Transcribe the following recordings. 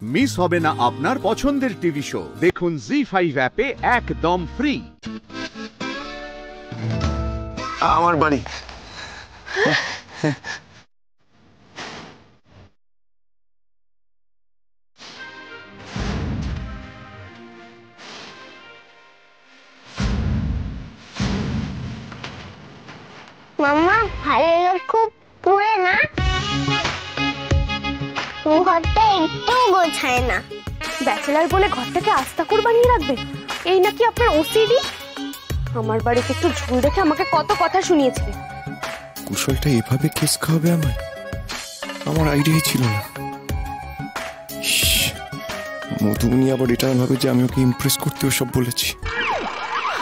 Miss হবে না আপনার পছন্দের টিভি শো। দেখুন জি5 অ্যাপে একদম ফ্রি। আমার বাড়ি। মাম্মা ভালো খুব পুরে না, ঘরটা একটু গোছায় না। ব্যাচেলার বলে ঘরটাকে আস্তা করে বানিয়ে রাখবে, এই নাকি আপনার ওসিডি? আমার বাড়িতে একটু ঝুল দেখে আমাকে কত কথা শুনিয়েছিল। কুশলটা এভাবে কেস খাওয়াবে আমায়, আমার আইডিয়াই ছিল না। মধুমণি আবার এটা ভাবে যে আমি ওকে ইমপ্রেস করতে সব বলেছি।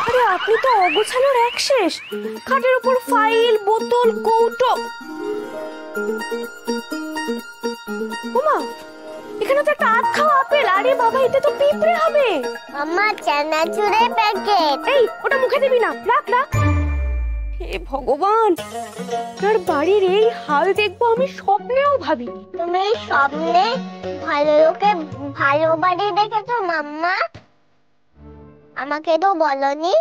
আরে আপনি তো অগোছানোর এক শেষ। খাটের উপর ফাইল, বোতল, কৌটো। ওমা, এখানে তো একটা আধ খাওয়া আপেল। আরে বাবা, এটা তো পিঁপড়ে হবে। মাম্মা চানাচুরের প্যাকেট। এই, ওটা মুখে দিবি না, রাখ রাখ। হে ভগবান, তার বাড়ির এই হাল দেখবো আমি স্বপ্নেও ভাবিনি। তুমি স্বপ্নে ভালো লোকে ভালো বাড়ি দেখেছো মাম্মা? আমাকে তো বলনি।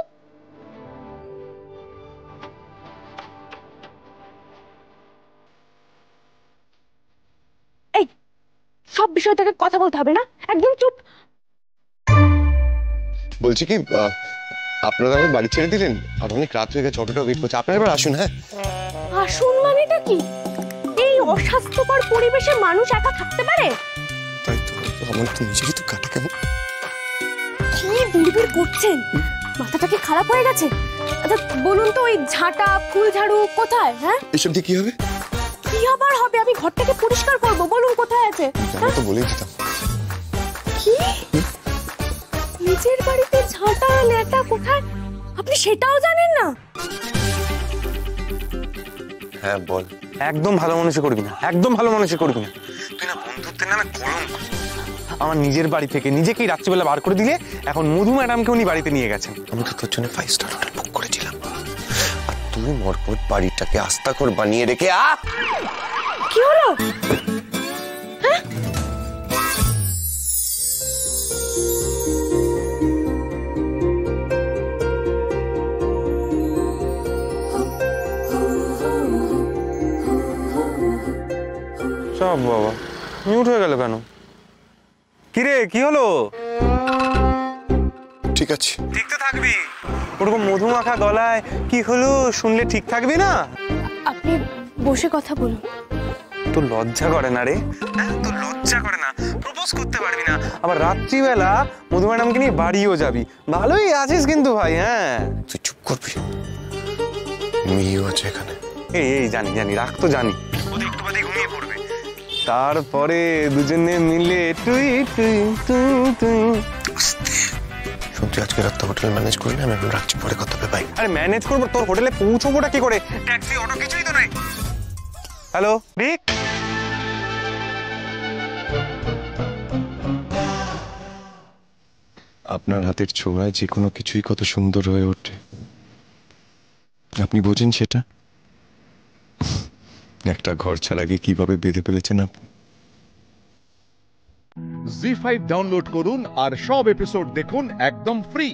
এই, সব বিষয় থেকে কথা বলতে হবে না, একদম চুপ। বলছি কি, আপনারা আমার বাড়ি ছেড়ে দিলেন? আর অনেক রাত হয়ে গেছে, অটোটা ওয়েট করছে। আপনারা এবার আসুন। হ্যাঁ আসুন মানেটা কি? এই অস্বাস্থ্যকর পরিবেশে মানুষ একা থাকতে পারে? তাই তো, আমার তো নিজেরই তো কাটা কেমন। কি বিড়বিড় করছেন? মাথাটা কি খারাপ হয়ে গেছে? আচ্ছা বলুন তো, ওই ঝাঁটা ফুল ঝাড়ু কোথায়? হ্যাঁ, এসব দিয়ে কি হবে? কি আবার হবে? আমি ঘরটাকে পরিষ্কার করব, বলুন কোথায় আছে? আমি তো বলেই দিতাম। কি নিজের বাড়িতে ঝাঁটা লেটা কোথায়, আপনি সেটাও জানেন না? হ্যাঁ বল। একদম ভালো মানুষই করবি না, একদম ভালো মানুষই করবি না। তুই না বন্ধুত্বের নামে কলঙ্ক। আমার নিজের বাড়ি থেকে নিজেকেই রাত্রিবেলা বার করে দিলে, এখন মধু ম্যাডামকে উনি বাড়িতে নিয়ে গেছেন। আমি তো তোর জন্য 5 স্টার হোটেল বুক করেছিলাম, আর তুই মরকট বাড়িটাকে আস্তা করে বানিয়ে রেখে কি হলো? হ্যাঁ, সব বাবা মিউট হয়ে গেল কেন? কিরে, কি হলো? ঠিক আছে, ঠিক তো থাকবি। ওরকম মধুমাখা গলায় কি হলো শুনলে ঠিক থাকবি না? আপনি বসে কথা বলুন। তোর লজ্জা করে না রে? হ্যাঁ, তোর লজ্জা করে না? প্রপোজ করতে পারবি না, আবার রাত্রিবেলা মধু ম্যাডামকে নিয়ে বাড়িও যাবি। ভালোই আছিস কিন্তু ভাই। হ্যাঁ, তুই চুপ করবি। মেয়েও আছে এখানে। এই এই জানি জানি, রাখ তো জানি। ওদের একটু বাদে ঘুমিয়ে পড়বে, তারপরে দুজনে মিলে তুই তুই তুই তুই। শোন, তুই আজকে রাতটা হোটেল ম্যানেজ করবি, আমি এখন রাখছি, পরে কথা হবে। বাই। আরে ম্যানেজ করবো, তোর হোটেলে পৌঁছবোটা কি করে? ট্যাক্সি, অটো কিছুই তো নাই। হ্যালো রিক, আপনার হাতের ছোঁয়ায় যে কোনো কিছুই কত সুন্দর হয়ে ওঠে, আপনি বোঝেন সেটা? একটা ঘর ছাড়াকে কিভাবে বেঁধে ফেলেছেন আপনি। জি5 ডাউনলোড করুন আর সব এপিসোড দেখুন একদম ফ্রি।